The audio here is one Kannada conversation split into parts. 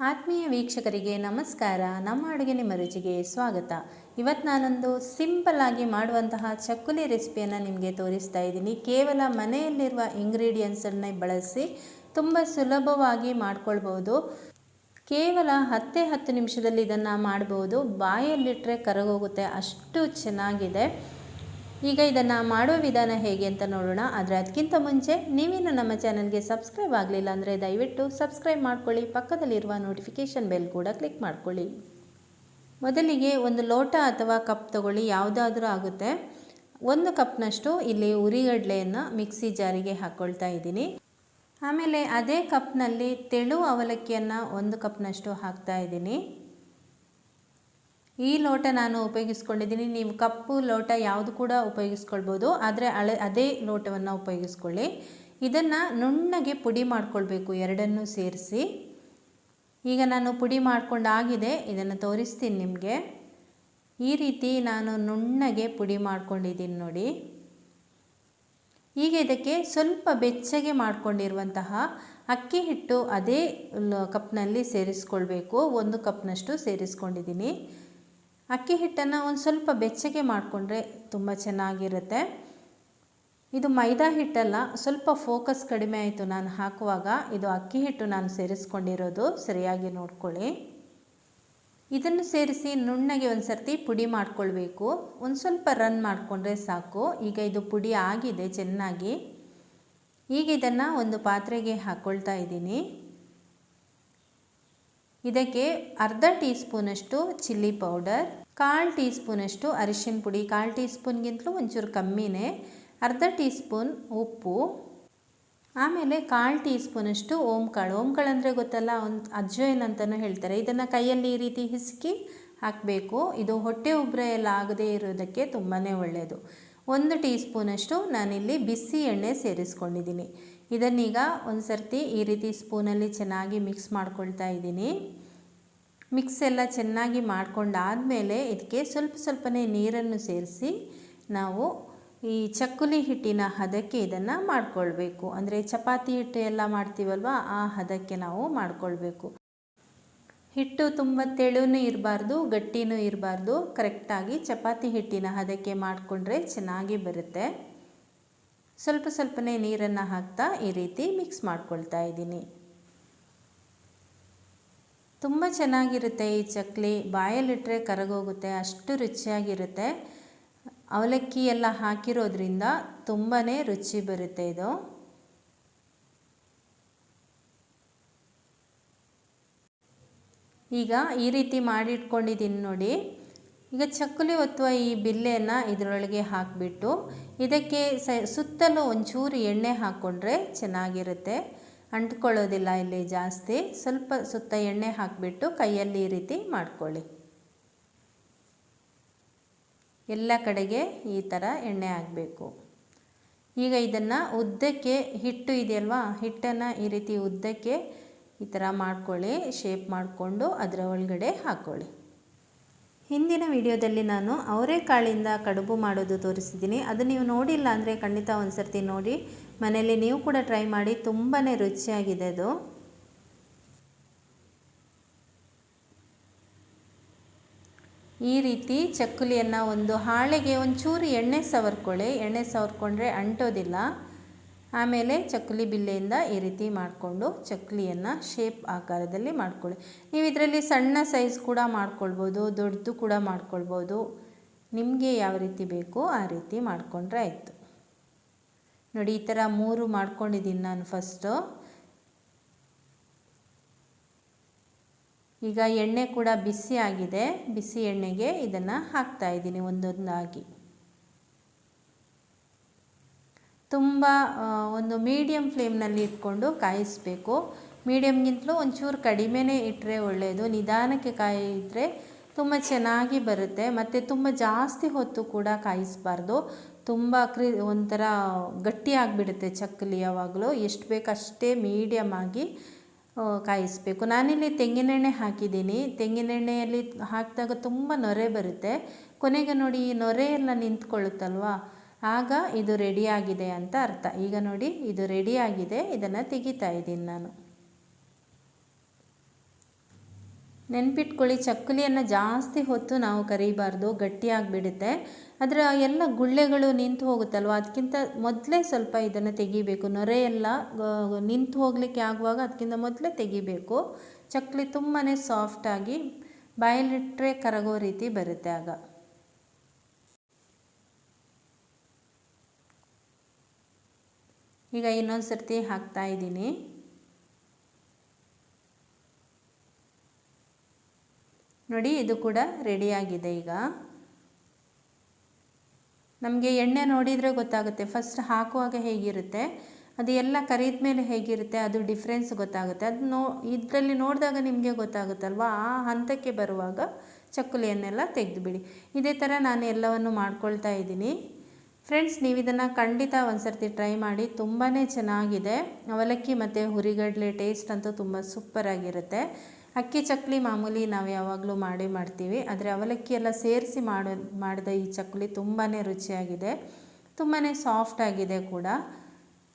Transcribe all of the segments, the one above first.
ಆತ್ಮೀಯ ವೀಕ್ಷಕರಿಗೆ ನಮಸ್ಕಾರ. ನಮ್ಮ ಅಡುಗೆ ನಿಮ್ಮ ರುಚಿಗೆ ಸ್ವಾಗತ. ಇವತ್ತು ನಾನೊಂದು ಸಿಂಪಲ್ ಆಗಿ ಮಾಡುವಂತಹ ಚಕ್ಕುಲಿ ರೆಸಿಪಿಯನ್ನು ನಿಮಗೆ ತೋರಿಸ್ತಾ ಇದ್ದೀನಿ. ಕೇವಲ ಮನೆಯಲ್ಲಿರುವ ಇಂಗ್ರೀಡಿಯೆಂಟ್ಸನ್ನು ಬಳಸಿ ತುಂಬ ಸುಲಭವಾಗಿ ಮಾಡ್ಕೊಳ್ಬೋದು. ಕೇವಲ 10 ನಿಮಿಷದಲ್ಲಿ ಇದನ್ನು ಮಾಡ್ಬೋದು. ಬಾಯಲ್ಲಿಟ್ಟರೆ ಕರಗೋಗುತ್ತೆ, ಅಷ್ಟು ಚೆನ್ನಾಗಿದೆ. ಈಗ ಇದನ್ನು ಮಾಡುವ ವಿಧಾನ ಹೇಗೆ ಅಂತ ನೋಡೋಣ. ಆದರೆ ಅದಕ್ಕಿಂತ ಮುಂಚೆ ನೀವೇನು ನಮ್ಮ ಚಾನಲ್ಗೆ ಸಬ್ಸ್ಕ್ರೈಬ್ ಆಗಲಿಲ್ಲ ಅಂದರೆ ದಯವಿಟ್ಟು ಸಬ್ಸ್ಕ್ರೈಬ್ ಮಾಡ್ಕೊಳ್ಳಿ. ಪಕ್ಕದಲ್ಲಿರುವ ನೋಟಿಫಿಕೇಷನ್ ಬೆಲ್ ಕೂಡ ಕ್ಲಿಕ್ ಮಾಡ್ಕೊಳ್ಳಿ. ಮೊದಲಿಗೆ ಒಂದು ಲೋಟ ಅಥವಾ ಕಪ್ ತಗೊಳ್ಳಿ, ಯಾವುದಾದ್ರೂ ಆಗುತ್ತೆ. 1 ಕಪ್ನಷ್ಟು ಇಲ್ಲಿ ಉರಿಗಡಲೆಯನ್ನು ಮಿಕ್ಸಿ ಜಾರಿಗೆ ಹಾಕ್ಕೊಳ್ತಾ ಇದ್ದೀನಿ. ಆಮೇಲೆ ಅದೇ ಕಪ್ನಲ್ಲಿ ತೆಳು ಅವಲಕ್ಕಿಯನ್ನು 1 ಕಪ್ನಷ್ಟು ಹಾಕ್ತಾ ಇದ್ದೀನಿ. ಈ ಲೋಟ ನಾನು ಉಪಯೋಗಿಸ್ಕೊಂಡಿದ್ದೀನಿ. ನೀವು ಕಪ್ಪು ಲೋಟ ಯಾವುದು ಕೂಡ ಉಪಯೋಗಿಸ್ಕೊಳ್ಬೋದು, ಆದರೆ ಅದೇ ಲೋಟವನ್ನು ಉಪಯೋಗಿಸ್ಕೊಳ್ಳಿ. ಇದನ್ನು ನುಣ್ಣಗೆ ಪುಡಿ ಮಾಡ್ಕೊಳ್ಬೇಕು, ಎರಡನ್ನೂ ಸೇರಿಸಿ. ಈಗ ನಾನು ಪುಡಿ ಮಾಡ್ಕೊಂಡಾಗಿದೆ, ಇದನ್ನು ತೋರಿಸ್ತೀನಿ ನಿಮಗೆ. ಈ ರೀತಿ ನಾನು ನುಣ್ಣಗೆ ಪುಡಿ ಮಾಡ್ಕೊಂಡಿದ್ದೀನಿ ನೋಡಿ. ಈಗ ಇದಕ್ಕೆ ಸ್ವಲ್ಪ ಬೆಚ್ಚಗೆ ಮಾಡ್ಕೊಂಡಿರುವಂತಹ ಅಕ್ಕಿ ಹಿಟ್ಟು ಅದೇ ಕಪ್ನಲ್ಲಿ ಸೇರಿಸ್ಕೊಳ್ಬೇಕು. 1 ಕಪ್ನಷ್ಟು ಸೇರಿಸ್ಕೊಂಡಿದ್ದೀನಿ. ಅಕ್ಕಿ ಹಿಟ್ಟನ್ನು ಒಂದು ಸ್ವಲ್ಪ ಬೆಚ್ಚಗೆ ಮಾಡಿಕೊಂಡ್ರೆ ತುಂಬ ಚೆನ್ನಾಗಿರುತ್ತೆ. ಇದು ಮೈದಾ ಹಿಟ್ಟಲ್ಲ, ಸ್ವಲ್ಪ ಫೋಕಸ್ ಕಡಿಮೆ ಆಯಿತು ನಾನು ಹಾಕುವಾಗ. ಇದು ಅಕ್ಕಿ ಹಿಟ್ಟು ನಾನು ಸೇರಿಸ್ಕೊಂಡಿರೋದು, ಸರಿಯಾಗಿ ನೋಡ್ಕೊಳ್ಳಿ. ಇದನ್ನು ಸೇರಿಸಿ ನುಣ್ಣಗೆ ಒಂದು ಸರ್ತಿ ಪುಡಿ ಮಾಡ್ಕೊಳ್ಬೇಕು. ಒಂದು ಸ್ವಲ್ಪ ರನ್ ಮಾಡಿಕೊಂಡ್ರೆ ಸಾಕು. ಈಗ ಇದು ಪುಡಿ ಆಗಿದೆ ಚೆನ್ನಾಗಿ. ಈಗ ಇದನ್ನು ಒಂದು ಪಾತ್ರೆಗೆ ಹಾಕ್ಕೊಳ್ತಾ ಇದ್ದೀನಿ. ಇದಕ್ಕೆ ಅರ್ಧ ಟೀ ಸ್ಪೂನಷ್ಟು ಚಿಲ್ಲಿ ಪೌಡರ್, 1/4 ಟೀ ಸ್ಪೂನಷ್ಟು ಅರಿಶಿನ ಪುಡಿ, 1/4 ಟೀ ಸ್ಪೂನ್ಗಿಂತಲೂ ಒಂಚೂರು ಕಮ್ಮಿನೇ, ಅರ್ಧ ಟೀ ಸ್ಪೂನ್ ಉಪ್ಪು, ಆಮೇಲೆ 1/4 ಟೀ ಸ್ಪೂನಷ್ಟು ಓಂಕಾಳು. ಓಂಕಾಳು ಅಂದರೆ ಗೊತ್ತಲ್ಲ, ಒಂದು ಅಜ್ವೈನ್ ಅಂತಲೂ ಹೇಳ್ತಾರೆ. ಇದನ್ನು ಕೈಯಲ್ಲಿ ಈ ರೀತಿ ಹಿಸುಕಿ ಹಾಕಬೇಕು. ಇದು ಹೊಟ್ಟೆ ಉಬ್ಬರ ಎಲ್ಲ ಆಗದೇ ಇರೋದಕ್ಕೆ ತುಂಬಾ ಒಳ್ಳೆಯದು. 1 ಟೀ ಸ್ಪೂನಷ್ಟು ನಾನಿಲ್ಲಿ ಬಿಸಿ ಎಣ್ಣೆ ಸೇರಿಸ್ಕೊಂಡಿದ್ದೀನಿ. ಇದನ್ನೀಗ ಒಂದು ಸರ್ತಿ ಈ ರೀತಿ ಸ್ಪೂನಲ್ಲಿ ಚೆನ್ನಾಗಿ ಮಿಕ್ಸ್ ಮಾಡ್ಕೊಳ್ತಾ ಇದ್ದೀನಿ. ಮಿಕ್ಸ್ ಎಲ್ಲ ಚೆನ್ನಾಗಿ ಮಾಡ್ಕೊಂಡಾದಮೇಲೆ ಇದಕ್ಕೆ ಸ್ವಲ್ಪನೇ ನೀರನ್ನು ಸೇರಿಸಿ ನಾವು ಈ ಚಕ್ಕುಲಿ ಹಿಟ್ಟಿನ ಹದಕ್ಕೆ ಇದನ್ನು ಮಾಡ್ಕೊಳ್ಬೇಕು. ಅಂದರೆ ಚಪಾತಿ ಹಿಟ್ಟು ಎಲ್ಲ ಮಾಡ್ತೀವಲ್ವ, ಆ ಹದಕ್ಕೆ ನಾವು ಮಾಡ್ಕೊಳ್ಬೇಕು. ಹಿಟ್ಟು ತುಂಬ ತೆಳುನೂ ಇರಬಾರ್ದು, ಗಟ್ಟಿನೂ ಇರಬಾರ್ದು. ಕರೆಕ್ಟಾಗಿ ಚಪಾತಿ ಹಿಟ್ಟಿನ ಹದಕ್ಕೆ ಮಾಡಿಕೊಂಡ್ರೆ ಚೆನ್ನಾಗಿ ಬರುತ್ತೆ. ಸ್ವಲ್ಪನೇ ನೀರನ್ನು ಹಾಕ್ತಾ ಈ ರೀತಿ ಮಿಕ್ಸ್ ಮಾಡ್ಕೊಳ್ತಾ ಇದ್ದೀನಿ. ತುಂಬ ಚೆನ್ನಾಗಿರುತ್ತೆ ಈ ಚಕ್ಲಿ. ಬಾಯಲ್ಲಿಟ್ಟರೆ ಕರಗೋಗುತ್ತೆ, ಅಷ್ಟು ರುಚಿಯಾಗಿರುತ್ತೆ. ಅವಲಕ್ಕಿ ಎಲ್ಲ ಹಾಕಿರೋದ್ರಿಂದ ತುಂಬಾ ರುಚಿ ಬರುತ್ತೆ ಇದು. ಈಗ ಈ ರೀತಿ ಮಾಡಿಟ್ಕೊಂಡಿದ್ದೀನಿ ನೋಡಿ. ಈಗ ಚಕ್ಕುಲಿ ಒತ್ತುವ ಈ ಬಿಲ್ಲೆಯನ್ನು ಇದರೊಳಗೆ ಹಾಕಿಬಿಟ್ಟು ಇದಕ್ಕೆ ಸುತ್ತಲೂ ಒಂಚೂರು ಎಣ್ಣೆ ಹಾಕ್ಕೊಂಡ್ರೆ ಚೆನ್ನಾಗಿರುತ್ತೆ, ಅಂಟ್ಕೊಳ್ಳೋದಿಲ್ಲ ಇಲ್ಲಿ ಜಾಸ್ತಿ. ಸ್ವಲ್ಪ ಸುತ್ತ ಎಣ್ಣೆ ಹಾಕಿಬಿಟ್ಟು ಕೈಯಲ್ಲಿ ಈ ರೀತಿ ಮಾಡ್ಕೊಳ್ಳಿ. ಎಲ್ಲ ಕಡೆಗೆ ಈ ಥರ ಎಣ್ಣೆ ಆಗಬೇಕು. ಈಗ ಇದನ್ನು ಉದ್ದಕ್ಕೆ ಹಿಟ್ಟು ಇದೆಯಲ್ವಾ, ಹಿಟ್ಟನ್ನು ಈ ರೀತಿ ಉದ್ದಕ್ಕೆ ಈ ಥರ ಮಾಡ್ಕೊಳ್ಳಿ. ಶೇಪ್ ಮಾಡಿಕೊಂಡು ಅದರ ಒಳಗಡೆ ಹಾಕ್ಕೊಳ್ಳಿ. ಹಿಂದಿನ ವಿಡಿಯೋದಲ್ಲಿ ನಾನು ಅವರೆಕಾಳಿಂದ ಕಡುಬು ಮಾಡೋದು ತೋರಿಸಿದ್ದೀನಿ. ಅದು ನೀವು ನೋಡಿಲ್ಲ ಅಂದರೆ ಖಂಡಿತ ಒಂದು ಸರ್ತಿ ನೋಡಿ. ಮನೆಯಲ್ಲಿ ನೀವು ಕೂಡ ಟ್ರೈ ಮಾಡಿ, ತುಂಬಾ ರುಚಿಯಾಗಿದೆ ಅದು. ಈ ರೀತಿ ಚಕ್ಕುಲಿಯನ್ನು ಒಂದು ಹಾಳೆಗೆ ಒಂಚೂರು ಎಣ್ಣೆ ಸವರ್ಕೊಳ್ಳಿ. ಎಣ್ಣೆ ಸವರ್ಕೊಂಡ್ರೆ ಅಂಟೋದಿಲ್ಲ. ಆಮೇಲೆ ಚಕ್ಕುಲಿ ಬಿಲ್ಲೆಯಿಂದ ಈ ರೀತಿ ಮಾಡಿಕೊಂಡು ಚಕ್ಕುಲಿಯನ್ನು ಶೇಪ್ ಆಕಾರದಲ್ಲಿ ಮಾಡ್ಕೊಳ್ಳಿ. ನೀವು ಇದರಲ್ಲಿ ಸಣ್ಣ ಸೈಜ್ ಕೂಡ ಮಾಡ್ಕೊಳ್ಬೋದು, ದೊಡ್ಡದು ಕೂಡ ಮಾಡ್ಕೊಳ್ಬೋದು. ನಿಮಗೆ ಯಾವ ರೀತಿ ಬೇಕೋ ಆ ರೀತಿ ಮಾಡಿಕೊಂಡ್ರೆ ಆಯಿತು. ನೋಡಿ, ಈ ಥರ 3 ಮಾಡ್ಕೊಂಡಿದ್ದೀನಿ ನಾನು ಫಸ್ಟು. ಈಗ ಎಣ್ಣೆ ಕೂಡ ಬಿಸಿ ಆಗಿದೆ. ಬಿಸಿ ಎಣ್ಣೆಗೆ ಇದನ್ನು ಹಾಕ್ತಾ ಇದ್ದೀನಿ ಒಂದೊಂದಾಗಿ. ತುಂಬ ಒಂದು ಮೀಡಿಯಮ್ ಫ್ಲೇಮ್ನಲ್ಲಿ ಇಟ್ಕೊಂಡು ಕಾಯಿಸಬೇಕು. ಮೀಡಿಯಮ್ಗಿಂತಲೂ ಒಂಚೂರು ಕಡಿಮೆನೇ ಇಟ್ಟರೆ ಒಳ್ಳೆಯದು. ನಿಧಾನಕ್ಕೆ ಕಾಯಿದ್ರೆ ತುಂಬ ಚೆನ್ನಾಗಿ ಬರುತ್ತೆ. ಮತ್ತು ತುಂಬ ಜಾಸ್ತಿ ಹೊತ್ತು ಕೂಡ ಕಾಯಿಸಬಾರ್ದು. ತುಂಬ ಒಂಥರ ಗಟ್ಟಿ ಆಗಿಬಿಡುತ್ತೆ ಚಕ್ಕಲಿ. ಯಾವಾಗಲೂ ಎಷ್ಟು ಬೇಕು ಅಷ್ಟೇ ಮೀಡಿಯಮ್ ಆಗಿ ಕಾಯಿಸಬೇಕು. ನಾನಿಲ್ಲಿ ತೆಂಗಿನೆಣ್ಣೆ ಹಾಕಿದ್ದೀನಿ. ತೆಂಗಿನೆಣ್ಣೆಯಲ್ಲಿ ಹಾಕಿದಾಗ ತುಂಬ ನೊರೆ ಬರುತ್ತೆ. ಕೊನೆಗೆ ನೋಡಿ, ಈ ನೊರೆ ಎಲ್ಲ ನಿಂತ್ಕೊಳ್ಳುತ್ತಲ್ವ, ಆಗ ಇದು ರೆಡಿಯಾಗಿದೆ ಅಂತ ಅರ್ಥ. ಈಗ ನೋಡಿ, ಇದು ರೆಡಿಯಾಗಿದೆ. ಇದನ್ನು ತೆಗಿತಾ ಇದ್ದೀನಿ ನಾನು. ನೆನ್ಪಿಟ್ಕೊಳ್ಳಿ, ಚಕ್ಕುಲಿಯನ್ನು ಜಾಸ್ತಿ ಹೊತ್ತು ನಾವು ಕರಿಬಾರ್ದು, ಗಟ್ಟಿಯಾಗಿಬಿಡುತ್ತೆ. ಅದರ ಎಲ್ಲ ಗುಳ್ಳೆಗಳು ನಿಂತು ಹೋಗುತ್ತಲ್ವ, ಅದಕ್ಕಿಂತ ಮೊದಲೇ ಸ್ವಲ್ಪ ಇದನ್ನು ತೆಗಿಬೇಕು. ನೊರೆ ಎಲ್ಲ ನಿಂತು ಹೋಗಲಿಕ್ಕೆ ಆಗುವಾಗ ಅದಕ್ಕಿಂತ ಮೊದಲೇ ತೆಗಿಬೇಕು. ಚಕ್ಕುಲಿ ತುಂಬಾ ಸಾಫ್ಟಾಗಿ ಬಾಯಲ್ಲಿಟ್ಟರೆ ಕರಗೋ ರೀತಿ ಬರುತ್ತೆ ಆಗ. ಈಗ ಇನ್ನೊಂದು ಸರ್ತಿ ಹಾಕ್ತಾ ಇದ್ದೀನಿ. ನೋಡಿ, ಇದು ಕೂಡ ರೆಡಿಯಾಗಿದೆ. ಈಗ ನಮಗೆ ಎಣ್ಣೆ ನೋಡಿದರೆ ಗೊತ್ತಾಗುತ್ತೆ, ಫಸ್ಟ್ ಹಾಕುವಾಗ ಹೇಗಿರುತ್ತೆ, ಅದು ಎಲ್ಲ ಕರಿದ ಮೇಲೆ ಹೇಗಿರುತ್ತೆ, ಅದು ಡಿಫ್ರೆನ್ಸ್ ಗೊತ್ತಾಗುತ್ತೆ. ಅದು ಇದರಲ್ಲಿ ನೋಡಿದಾಗ ನಿಮಗೆ ಗೊತ್ತಾಗುತ್ತಲ್ವ, ಆ ಹಂತಕ್ಕೆ ಬರುವಾಗ ಚಕ್ಕುಲಿಯನ್ನೆಲ್ಲ ತೆಗೆದುಬಿಡಿ. ಇದೇ ಥರ ನಾನು ಎಲ್ಲವನ್ನು ಮಾಡ್ಕೊಳ್ತಾ ಇದ್ದೀನಿ. ಫ್ರೆಂಡ್ಸ್, ನೀವು ಇದನ್ನು ಖಂಡಿತ ಒಂದು ಸರ್ತಿ ಟ್ರೈ ಮಾಡಿ, ತುಂಬಾ ಚೆನ್ನಾಗಿದೆ. ಅವಲಕ್ಕಿ ಮತ್ತು ಹುರಿಗಡಲೆ ಟೇಸ್ಟ್ ಅಂತೂ ತುಂಬ ಸೂಪರಾಗಿರುತ್ತೆ. ಅಕ್ಕಿ ಚಕ್ಕುಲಿ ಮಾಮೂಲಿ ನಾವು ಯಾವಾಗಲೂ ಮಾಡ್ತೀವಿ, ಆದರೆ ಅವಲಕ್ಕಿ ಎಲ್ಲ ಸೇರಿಸಿ ಮಾಡಿದ ಈ ಚಕ್ಕುಲಿ ತುಂಬಾ ರುಚಿಯಾಗಿದೆ, ತುಂಬಾ ಸಾಫ್ಟಾಗಿದೆ ಕೂಡ.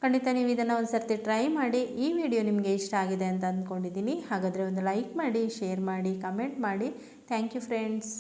ಖಂಡಿತ ನೀವು ಇದನ್ನು ಒಂದು ಸರ್ತಿ ಟ್ರೈ ಮಾಡಿ. ಈ ವಿಡಿಯೋ ನಿಮಗೆ ಇಷ್ಟ ಆಗಿದೆ ಅಂತ ಅಂದ್ಕೊಂಡಿದ್ದೀನಿ. ಹಾಗಾದರೆ ಒಂದು ಲೈಕ್ ಮಾಡಿ, ಶೇರ್ ಮಾಡಿ, ಕಮೆಂಟ್ ಮಾಡಿ. Thank you friends.